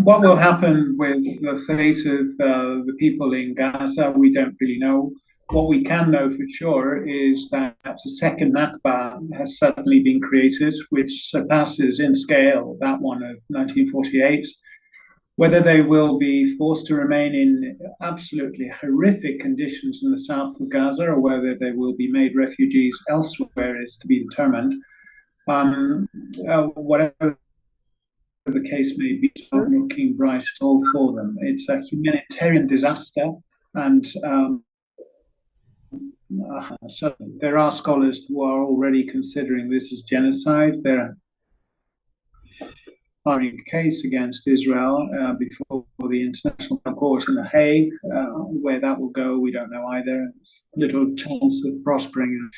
What will happen with the fate of the people in Gaza, we don't really know. What we can know for sure is that a second Nakba has suddenly been created, which surpasses in scale that one of 1948. Whether they will be forced to remain in absolutely horrific conditions in the south of Gaza or whether they will be made refugees elsewhere is to be determined. Whatever the case may be, it's not looking bright at all for them. It's a humanitarian disaster, and so there are scholars who are already considering this as genocide. There are a case against Israel before the International Court in The Hague. Where that will go, we don't know either. It's little chance of prospering.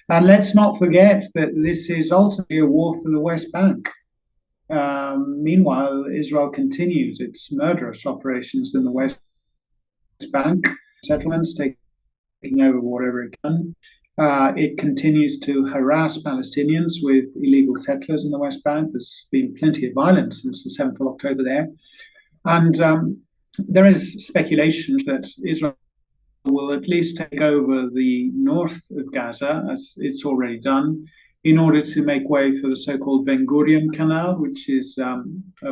And let's not forget that this is ultimately a war for the West Bank. Meanwhile, Israel continues its murderous operations in the West Bank, settlements taking over whatever it can. It continues to harass Palestinians with illegal settlers in the West Bank. There's been plenty of violence since the 7th of October there. And there is speculation that Israel will at least take over the north of Gaza, as it's already done, in order to make way for the so-called Ben Gurion Canal, which is a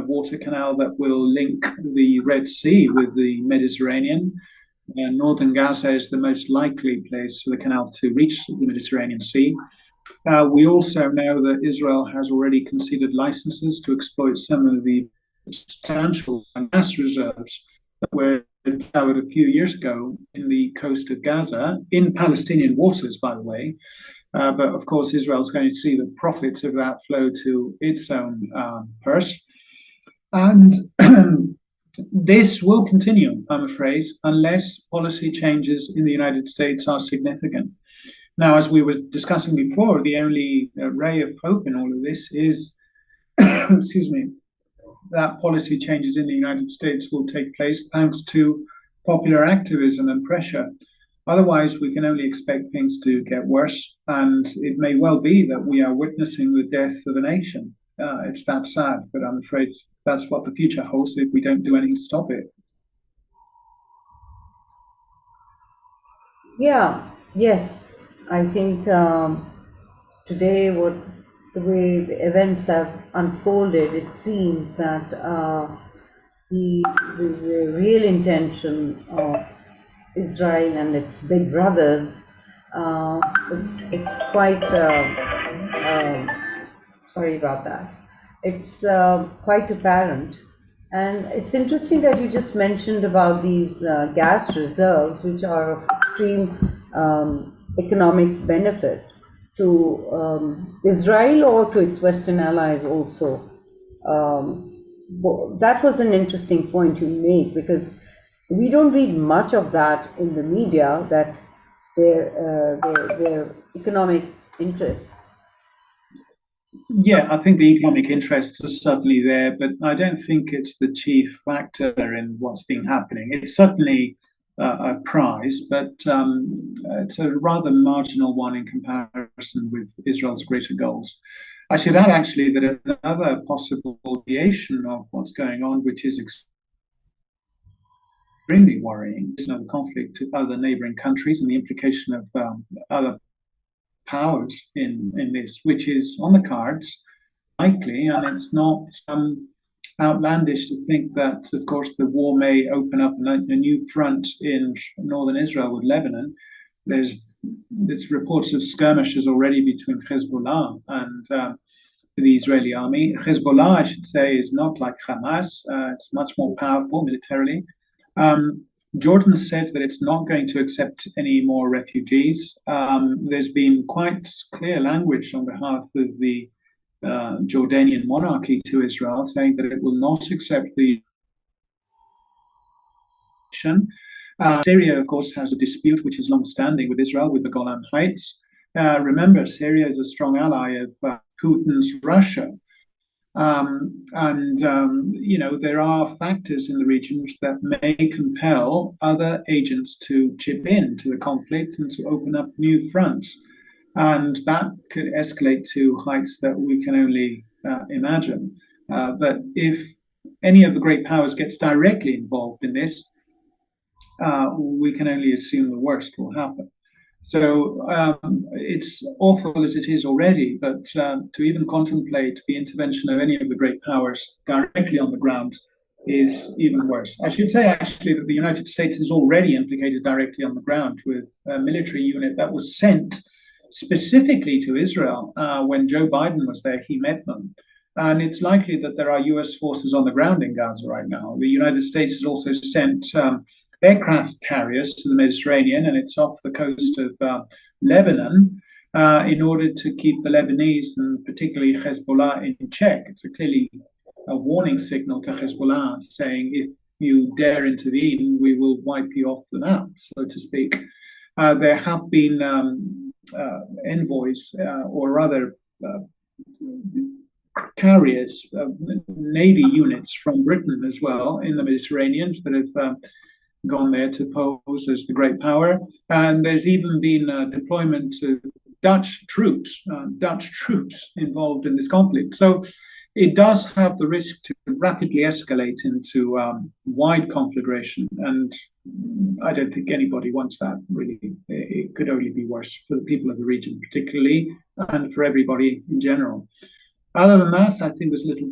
water canal that will link the Red Sea with the Mediterranean. Northern Gaza is the most likely place for the canal to reach the Mediterranean Sea. We also know that Israel has already conceded licenses to exploit some of the substantial gas reserves that were discovered a few years ago in the coast of Gaza, in Palestinian waters, by the way. But of course, Israel's going to see the profits of that flow to its own purse. And this will continue, I'm afraid, unless policy changes in the United States are significant. Now, as we were discussing before, the only ray of hope in all of this is, excuse me, that policy changes in the United States will take place thanks to popular activism and pressure. Otherwise, we can only expect things to get worse, and it may well be that we are witnessing the death of a nation. It's that sad, but I'm afraid that's what the future holds if we don't do anything to stop it. Yeah, yes, I think today, the way the events have unfolded, it seems that the real intention of Israel and its big brothers, it's quite sorry about that. It's quite apparent, and it's interesting that you just mentioned about these gas reserves, which are of extreme economic benefit to Israel or to its Western allies also. That was an interesting point you made, because we don't read much of that in the media, that their economic interests. Yeah, I think the economic interests are certainly there, but I don't think it's the chief factor in what's been happening. It's certainly a prize, but it's a rather marginal one in comparison with Israel's greater goals. I should add actually that another possible deviation of what's going on, which is extremely worrying, is the conflict to other neighboring countries and the implication of other powers in this, which is on the cards, likely, and it's not outlandish to think that, of course, the war may open up a new front in northern Israel with Lebanon. There's reports of skirmishes already between Hezbollah and the Israeli army. Hezbollah, I should say, is not like Hamas. It's much more powerful militarily. Jordan said that it's not going to accept any more refugees. There's been quite clear language on behalf of the Jordanian monarchy to Israel, saying that it will not accept the. Syria, of course, has a dispute which is long-standing with Israel, with the Golan Heights. Remember, Syria is a strong ally of Putin's Russia. There are factors in the region that may compel other agents to chip in to the conflict and to open up new fronts. And that could escalate to heights that we can only imagine. But if any of the great powers gets directly involved in this, we can only assume the worst will happen. So it's awful as it is already, but to even contemplate the intervention of any of the great powers directly on the ground is even worse. I should say, actually, that the United States is already implicated directly on the ground with a military unit that was sent specifically to Israel. When Joe Biden was there, he met them. And it's likely that there are US forces on the ground in Gaza right now. The United States has also sent aircraft carriers to the Mediterranean, and it's off the coast of Lebanon in order to keep the Lebanese and particularly Hezbollah in check. It's clearly a warning signal to Hezbollah saying, if you dare intervene, we will wipe you off the map, so to speak. There have been envoys, or rather carriers, Navy units from Britain as well in the Mediterranean that have gone there to pose as the great power. And there's even been deployment of Dutch troops involved in this conflict. So it does have the risk to rapidly escalate into wide conflagration. And I don't think anybody wants that, really. It could only be worse for the people of the region, particularly, and for everybody in general. Other than that, I think there's little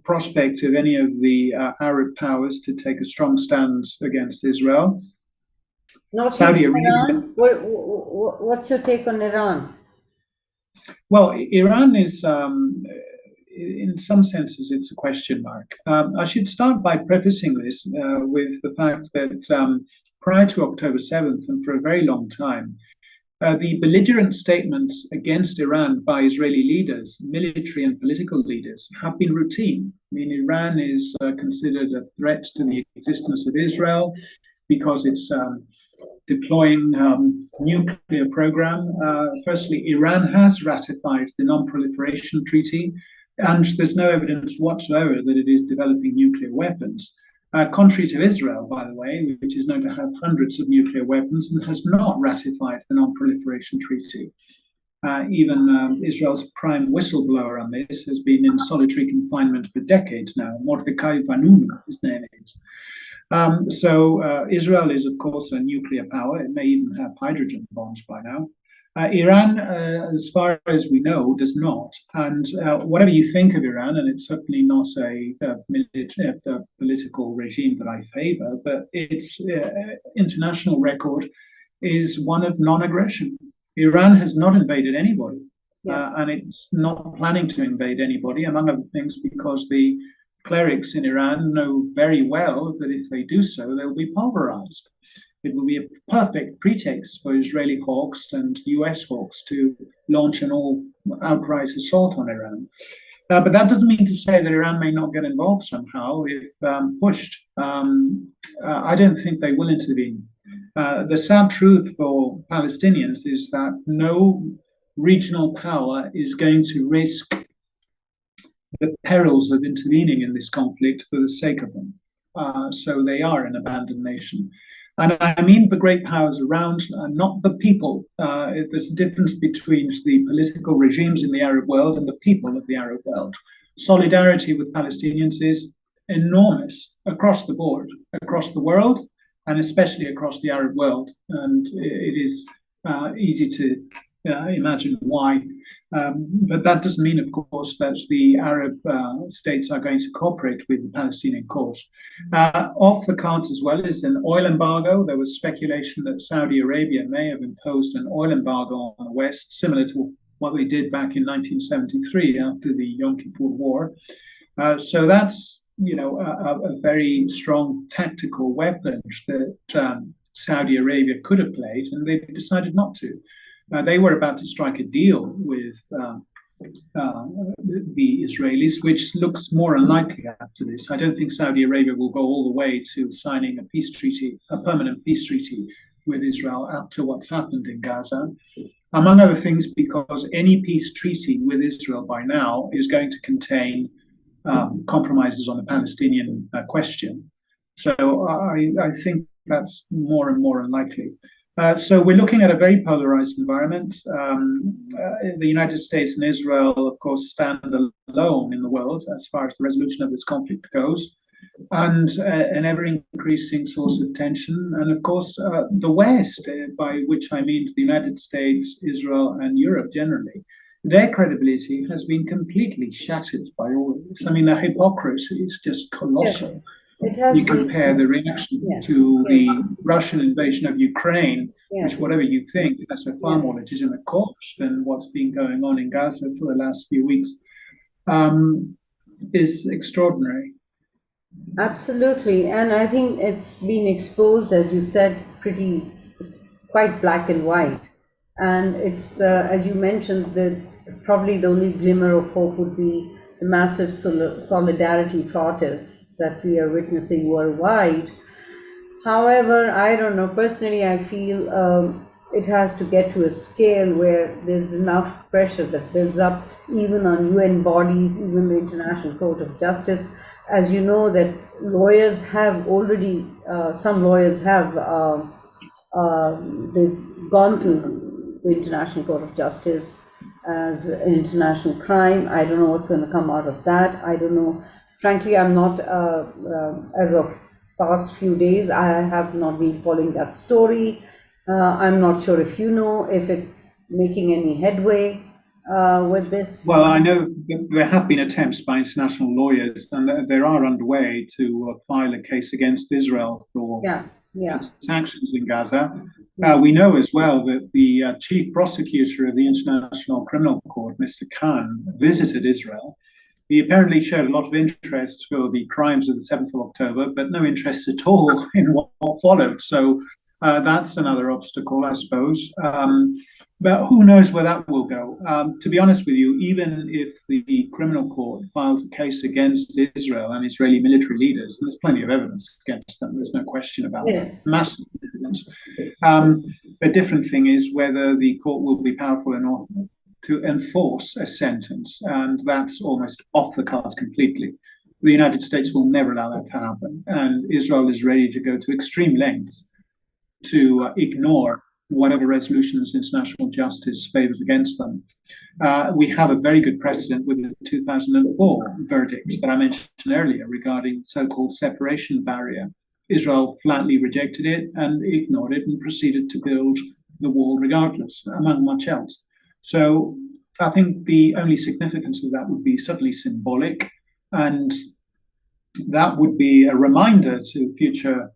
prospect of any of the Arab powers to take a strong stance against Israel. Not Saudi Arabia. Iran? What's your take on Iran? Well, Iran is, in some senses, it's a question mark. I should start by prefacing this with the fact that prior to October 7th, and for a very long time, the belligerent statements against Iran by Israeli leaders, military and political leaders, have been routine. I mean, Iran is considered a threat to the existence of Israel because it's deploying nuclear program. Firstly, Iran has ratified the Non-Proliferation Treaty, and there's no evidence whatsoever that it is developing nuclear weapons. Contrary to Israel, by the way, which is known to have hundreds of nuclear weapons and has not ratified the Non-Proliferation Treaty. Even Israel's prime whistleblower on this has been in solitary confinement for decades now. Mordechai Vanunu, his name is. So Israel is, of course, a nuclear power. It may even have hydrogen bombs by now. Iran, as far as we know, does not. And whatever you think of Iran, and it's certainly not a political regime that I favor, but its international record is one of non-aggression. Iran has not invaded anybody, and it's not planning to invade anybody, among other things, because the clerics in Iran know very well that if they do so, they'll be pulverized. It will be a perfect pretext for Israeli hawks and US hawks to launch an outright assault on Iran. But that doesn't mean to say that Iran may not get involved somehow if pushed. I don't think they will intervene. The sad truth for Palestinians is that no regional power is going to risk the perils of intervening in this conflict for the sake of them. So they are an abandoned nation. And I mean the great powers around, not the people. There's a difference between the political regimes in the Arab world and the people of the Arab world. Solidarity with Palestinians is enormous across the board, across the world, and especially across the Arab world. And it is easy to imagine why. But that doesn't mean, of course, that the Arab states are going to cooperate with the Palestinian cause. Off the cards as well is an oil embargo. There was speculation that Saudi Arabia may have imposed an oil embargo on the West, similar to what they did back in 1973 after the Yom Kippur War. So that's, a very strong tactical weapon that Saudi Arabia could have played, and they decided not to. They were about to strike a deal with the Israelis, which looks more unlikely after this. I don't think Saudi Arabia will go all the way to signing a peace treaty, a permanent peace treaty with Israel after what's happened in Gaza. Among other things, because any peace treaty with Israel by now is going to contain compromises on the Palestinian question. So I think that's more and more unlikely. So we're looking at a very polarized environment. The United States and Israel, of course, stand alone in the world as far as the resolution of this conflict goes, and an ever increasing source of tension. And of course, the West, by which I mean the United States, Israel, and Europe generally, their credibility has been completely shattered by all of this. I mean, the hypocrisy is just Yes, colossal. it has You been. compare the reaction Yes, to yes, the Russian invasion of Ukraine, which, yes, whatever you think, that's a far yeah, more legitimate cause than what's been going on in Gaza for the last few weeks, um, is extraordinary. absolutely. And I think it's been exposed, as you said, it's quite black and white. And it's, as you mentioned, probably the only glimmer of hope would be the massive solidarity protests that we are witnessing worldwide. However, I don't know. Personally, I feel it has to get to a scale where there's enough pressure that builds up, even on UN bodies, even the International Court of Justice. As you know, that lawyers have already, some lawyers have, they've gone to the International Court of Justice as an international crime. I don't know what's going to come out of that. I don't know. Frankly, I'm not, as of past few days, I have not been following that story. I'm not sure if you know if it's making any headway with this. Well, I know there have been attempts by international lawyers, and there are underway to file a case against Israel for Yeah, yeah, its actions in Gaza. yeah. We know as well that the chief prosecutor of the International Criminal Court, Mr. Khan, visited Israel. He apparently showed a lot of interest for the crimes of the 7th of October, but no interest at all in what followed. So that's another obstacle, I suppose. But who knows where that will go? To be honest with you, even if the criminal court files a case against Israel and Israeli military leaders, and there's plenty of evidence against them, there's no question about that, Yes. massive evidence. A different thing is whether the court will be powerful enough to enforce a sentence, and that's almost off the cards completely. The United States will never allow that to happen, and Israel is ready to go to extreme lengths to ignore whatever resolutions international justice favors against them. We have a very good precedent with the 2004 verdict that I mentioned earlier regarding the so-called separation barrier. Israel flatly rejected it and ignored it and proceeded to build the wall regardless, among much else. So I think the only significance of that would be subtly symbolic, and that would be a reminder to future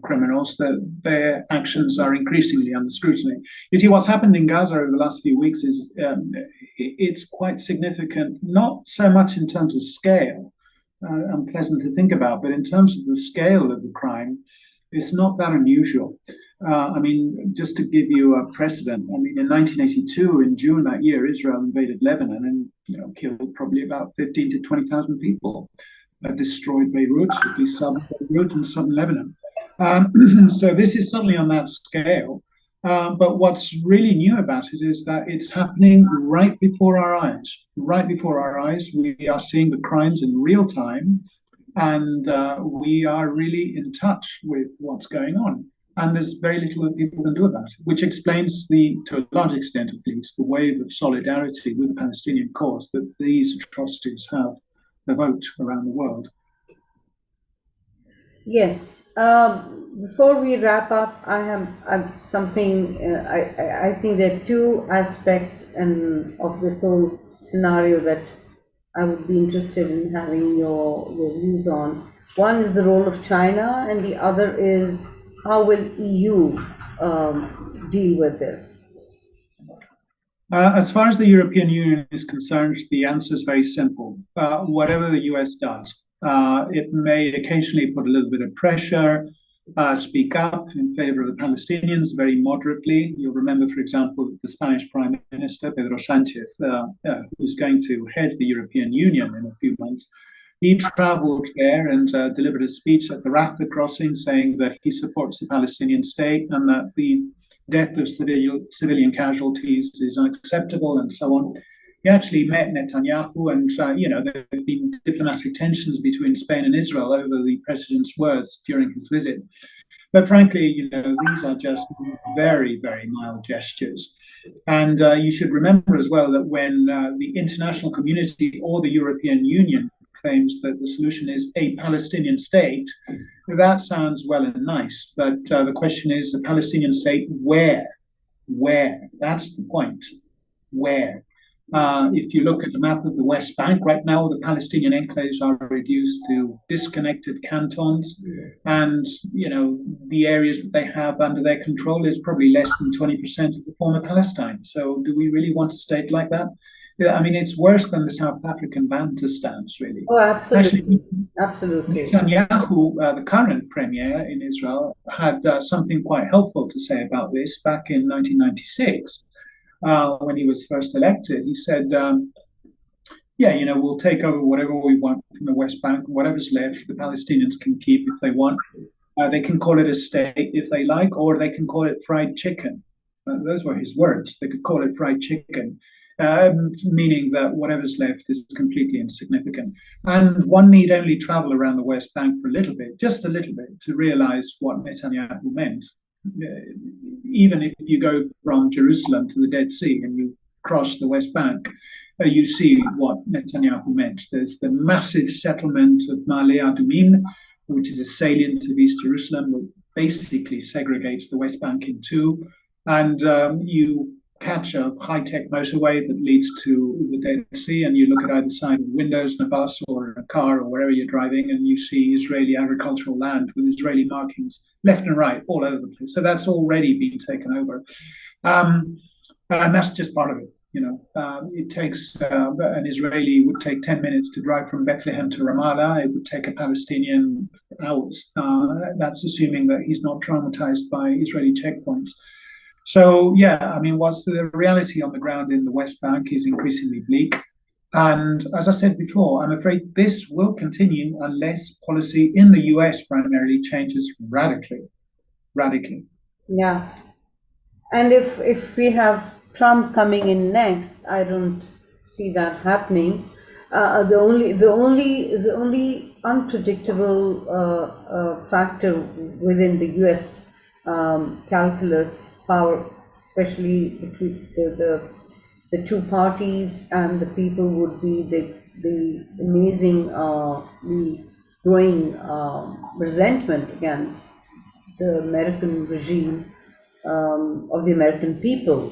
criminals that their actions are increasingly under scrutiny. You see, what's happened in Gaza over the last few weeks is it's quite significant, not so much in terms of scale, unpleasant to think about, but in terms of the scale of the crime, it's not that unusual. I mean, just to give you a precedent, I mean, in 1982, in June that year, Israel invaded Lebanon and killed probably about 15 to 20,000 people. Destroyed Beirut, at least southern Beirut and southern Lebanon. So this is certainly on that scale. But what's really new about it is that it's happening right before our eyes. Right before our eyes, we are seeing the crimes in real time, and we are really in touch with what's going on. And there's very little that people can do about it, which explains to a large extent at least, the wave of solidarity with the Palestinian cause that these atrocities have evoked around the world. Yes. Before we wrap up, I have something. I think there are two aspects of this whole scenario that I would be interested in having your views on. One is the role of China, and the other is how will EU deal with this? As far as the European Union is concerned, the answer is very simple. Whatever the US does, it may occasionally put a little bit of pressure, speak up in favor of the Palestinians very moderately. You'll remember, for example, the Spanish Prime Minister, Pedro Sanchez, who's going to head the European Union in a few months. He traveled there and delivered a speech at the Rafah crossing saying that he supports the Palestinian state and that the death of civilian casualties is unacceptable and so on. He actually met Netanyahu, and there have been diplomatic tensions between Spain and Israel over the president's words during his visit. But frankly, these are just very, very mild gestures. And you should remember as well that when the international community or the European Union claims that the solution is a Palestinian state, that sounds well and nice. But the question is, a Palestinian state where? Where? That's the point. Where? If you look at the map of the West Bank, right now the Palestinian enclaves are reduced to disconnected cantons, and the areas that they have under their control is probably less than 20% of the former Palestine. So, do we really want a state like that? Yeah, I mean, it's worse than the South African Bantustans, really. Oh, absolutely, Actually, absolutely. Netanyahu, the current premier in Israel, had something quite helpful to say about this back in 1996 when he was first elected. He said, yeah, we'll take over whatever we want from the West Bank, whatever's left, the Palestinians can keep if they want. They can call it a state if they like, or they can call it fried chicken. Those were his words. They could call it fried chicken, meaning that whatever's left is completely insignificant. And one need only travel around the West Bank for a little bit, just a little bit, to realize what Netanyahu meant. Even if you go from Jerusalem to the Dead Sea and you cross the West Bank, you see what Netanyahu meant. There's the massive settlement of Ma'ale Adumim, which is a salient of East Jerusalem, that basically segregates the West Bank in two. And you catch a high-tech motorway that leads to the Dead Sea, and you look at either side of the windows in a bus or in a car or wherever you're driving, and you see Israeli agricultural land with Israeli markings left and right all over the place. So that's already been taken over. And that's just part of it. It takes an Israeli would take 10 minutes to drive from Bethlehem to Ramallah. It would take a Palestinian hours. That's assuming that he's not traumatized by Israeli checkpoints. So, yeah, I mean, what's the reality on the ground in the West Bank is increasingly bleak. And as I said before, I'm afraid this will continue unless policy in the US primarily changes radically. Radically. Yeah. And if we have Trump coming in next, I don't see that happening. The only unpredictable factor within the U.S. Calculus power, especially between the two parties and the people, would be the amazing, the growing resentment against the American regime, of the American people,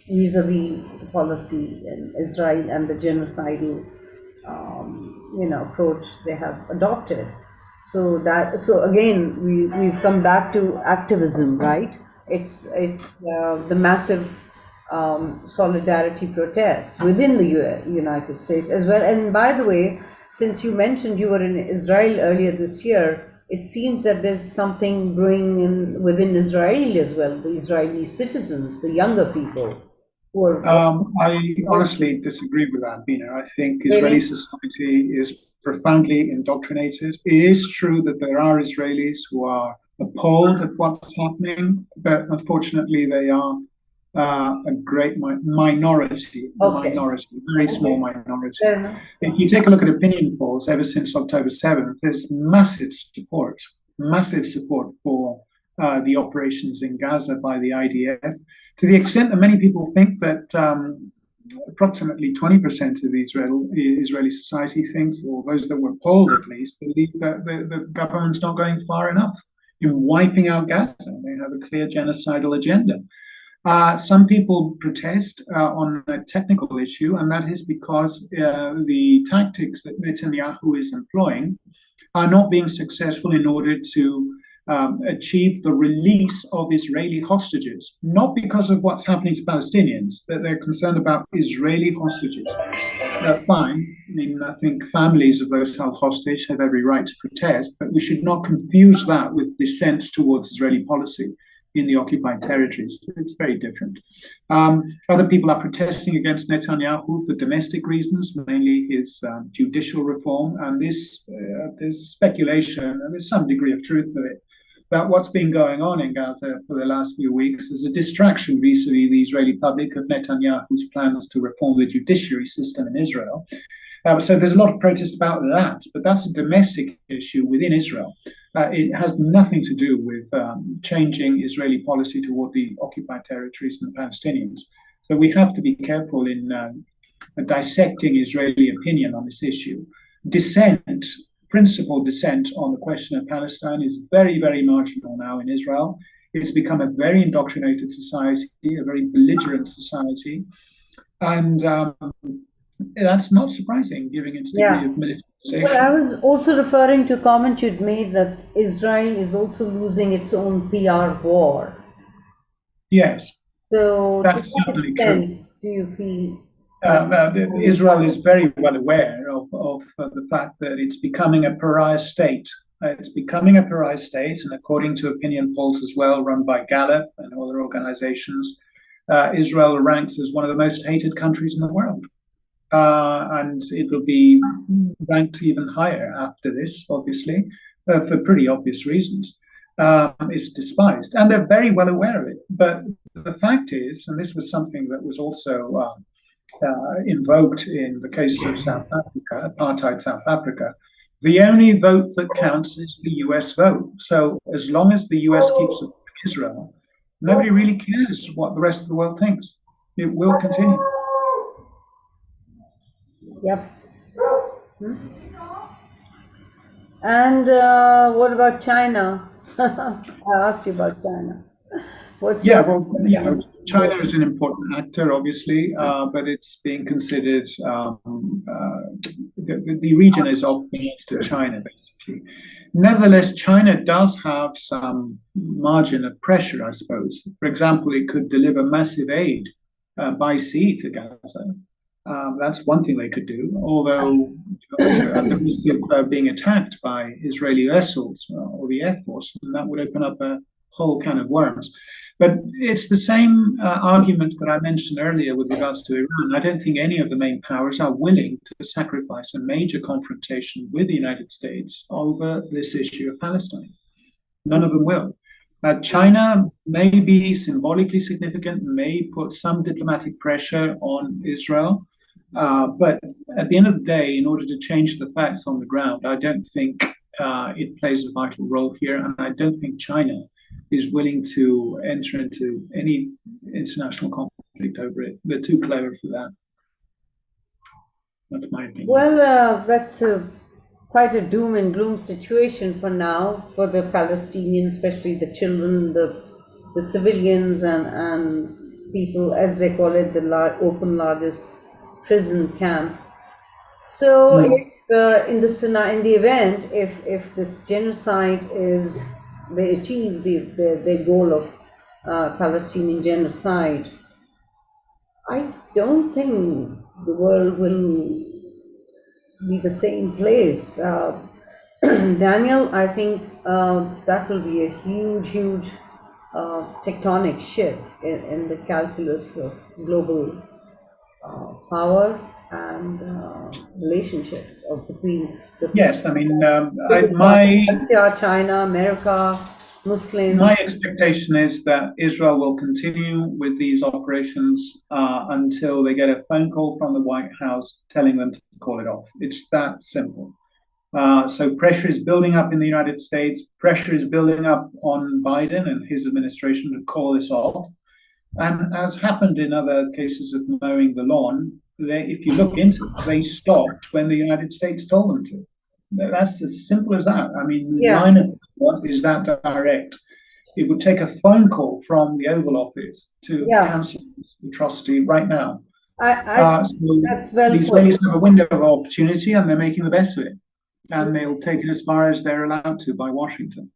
vis-a-vis the policy in Israel and the genocidal approach they have adopted. So again, we've come back to activism, right? It's the massive solidarity protests within the United States as well. And by the way, since you mentioned you were in Israel earlier this year, it seems that there's something brewing within Israel as well, the Israeli citizens, the younger people who are. I honestly disagree with that, Bina. I think Israeli society is profoundly indoctrinated. It is true that there are Israelis who are appalled at what's happening, but unfortunately they are a great minority, very small minority. If you take a look at opinion polls ever since October 7th, there's massive support for the operations in Gaza by the IDF, to the extent that many people think that approximately 20% of Israeli society thinks, or those that were polled at least, believe that the government's not going far enough in wiping out Gaza. They have a clear genocidal agenda. Some people protest on a technical issue, and that is because the tactics that Netanyahu is employing are not being successful in order to achieve the release of Israeli hostages, not because of what's happening to Palestinians, but they're concerned about Israeli hostages. Fine. I mean, I think families of those held hostage have every right to protest, but we should not confuse that with dissent towards Israeli policy in the occupied territories. It's very different. Other people are protesting against Netanyahu for domestic reasons, mainly his judicial reform. And there's speculation, and there's some degree of truth to it, that what's been going on in Gaza for the last few weeks is a distraction vis-a-vis the Israeli public of Netanyahu's plans to reform the judiciary system in Israel. So there's a lot of protest about that, but that's a domestic issue within Israel. It has nothing to do with changing Israeli policy toward the occupied territories and the Palestinians. So we have to be careful in dissecting Israeli opinion on this issue. Dissent, principled dissent on the question of Palestine is very, very marginal now in Israel. It's become a very indoctrinated society, a very belligerent society. And that's not surprising, given its degree of militarization. Well, I was also referring to a comment you'd made that Israel is also losing its own PR war. Yes. So, to That's what certainly extent true. do you feel? Israel is very well aware of the fact that it's becoming a pariah state. It's becoming a pariah state, and according to opinion polls as well, run by Gallup and other organizations, Israel ranks as one of the most hated countries in the world. And it will be ranked even higher after this, obviously, for pretty obvious reasons. It's despised, and they're very well aware of it. But the fact is, and this was something that was also invoked in the case of South Africa, apartheid South Africa, the only vote that counts is the US vote. So as long as the US keeps supporting Israel, nobody really cares what the rest of the world thinks. It will continue. Yep. And what about China? I asked you about China. What's Yeah, your well, you know, China is an important actor, obviously, but it's being considered, the region is off limits to China, basically. Nevertheless, China does have some margin of pressure, I suppose. For example, it could deliver massive aid by sea to Gaza. That's one thing they could do, although at the risk of being attacked by Israeli vessels or the Air Force, and that would open up a whole can of worms. But it's the same argument that I mentioned earlier with regards to Iran. I don't think any of the main powers are willing to sacrifice a major confrontation with the United States over this issue of Palestine. None of them will. China may be symbolically significant, may put some diplomatic pressure on Israel. But at the end of the day, in order to change the facts on the ground, I don't think it plays a vital role here. And I don't think China is willing to enter into any international conflict over it. They're too clever for that. That's my opinion. Well, that's quite a doom and gloom situation for now for the Palestinians, especially the children, the civilians, and people, as they call it, the open largest prison camp. So, if in the event, if this genocide is they achieve their goal of Palestinian genocide, I don't think the world will be the same place. Daniel, I think that will be a huge tectonic shift in the calculus of global power and relationships between the Yes, I mean, Russia, China, America, Muslim. my expectation is that Israel will continue with these operations until they get a phone call from the White House telling them to call it off. It's that simple. So pressure is building up in the United States. Pressure is building up on Biden and his administration to call this off. And as happened in other cases of mowing the lawn, if you look into it, they stopped when the United States told them to. That's as simple as that. I mean, the line of thought is that direct. It would take a phone call from the Oval Office to cancel this atrocity right now. So that's well these ladies have a window of opportunity, and they're making the best of it. And they'll take it as far as they're allowed to by Washington.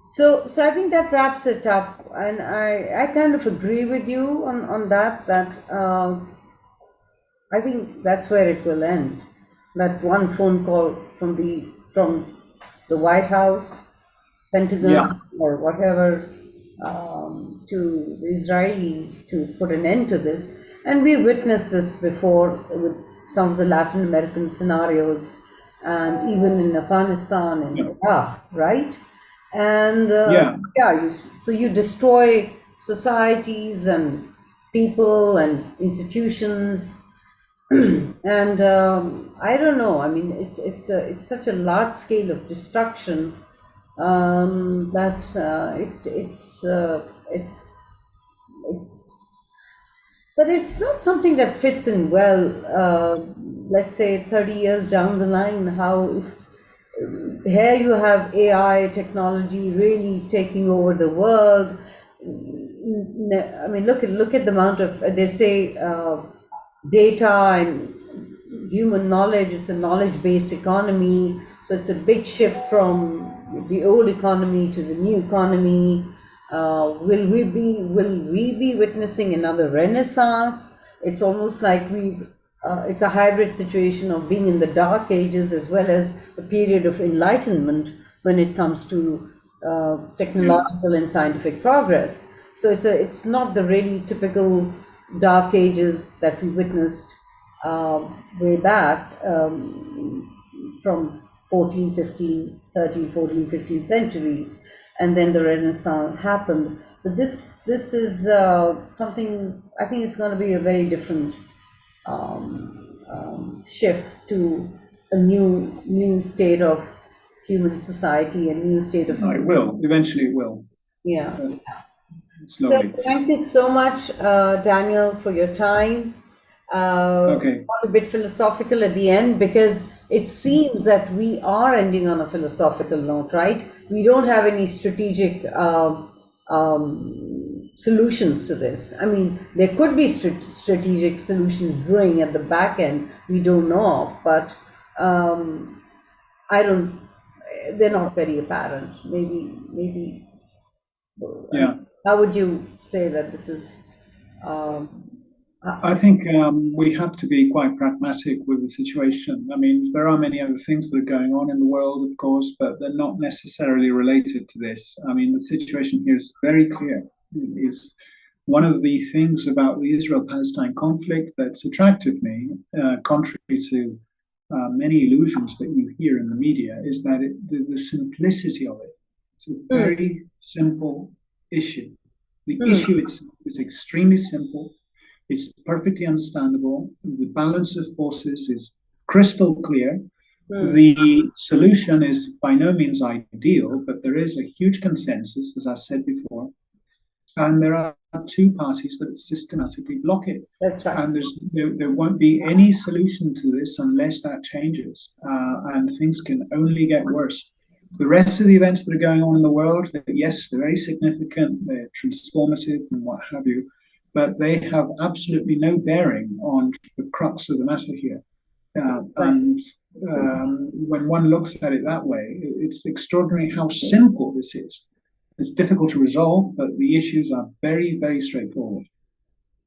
So I think that wraps it up, and I kind of agree with you on that. I think that's where it will end. That one phone call from the White House, Pentagon, or whatever, to the Israelis to put an end to this. And we witnessed this before with some of the Latin American scenarios, and even in Afghanistan and Iraq, right? And so you destroy societies and people and institutions, and I don't know. I mean, it's such a large scale of destruction But it's but it's not something that fits in well. Let's say 30 years down the line, how here you have AI technology really taking over the world. I mean, look at the amount of they say data and human knowledge. It's a knowledge-based economy, so it's a big shift from the old economy to the new economy. Will we be witnessing another renaissance? It's almost like it's a hybrid situation of being in the dark ages as well as a period of enlightenment when it comes to technological and scientific progress. So it's not the really typical dark ages that we witnessed way back from 14, 15, 13, 14, 15 centuries, and then the Renaissance happened. But this is something, I think it's going to be a very different shift to a new state of human society, a new state of No, it will. Eventually it will. yeah. So Slowly. thank you so much, Daniel, for your time. Okay. Got a bit philosophical at the end because it seems that we are ending on a philosophical note, right? We don't have any strategic solutions to this. I mean, there could be strategic solutions brewing at the back end we don't know of, but I don't. They're not very apparent. Maybe. Yeah. How would you say that this is? I think we have to be quite pragmatic with the situation. I mean, there are many other things that are going on in the world, of course, but they're not necessarily related to this. I mean, the situation here is very clear. Is one of the things about the Israel-Palestine conflict that's attracted me, contrary to many illusions that you hear in the media, is that the simplicity of it. It's a very simple issue. The issue itself is extremely simple. It's perfectly understandable. The balance of forces is crystal clear. The solution is by no means ideal, but there is a huge consensus, as I said before. And there are two parties that systematically block it. That's right. And there won't be any solution to this unless that changes. And things can only get worse. The rest of the events that are going on in the world, yes, they're very significant, they're transformative and what have you, but they have absolutely no bearing on the crux of the matter here. And when one looks at it that way, it's extraordinary how simple this is. It's difficult to resolve, but the issues are very, very straightforward.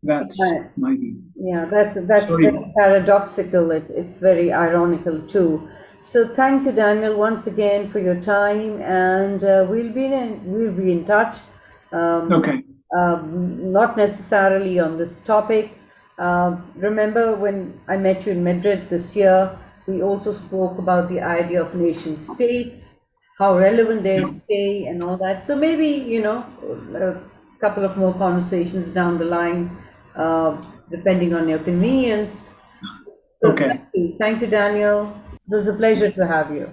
That's my view. Yeah, that's very paradoxical. It's very ironical too. So thank you, Daniel, once again for your time, and we'll be in touch. Okay. Not necessarily on this topic. Remember when I met you in Madrid this year, we also spoke about the idea of nation states, how relevant they stay and all that. So maybe, a couple of more conversations down the line, depending on your convenience. So Okay. thank you, Daniel. It was a pleasure to have you.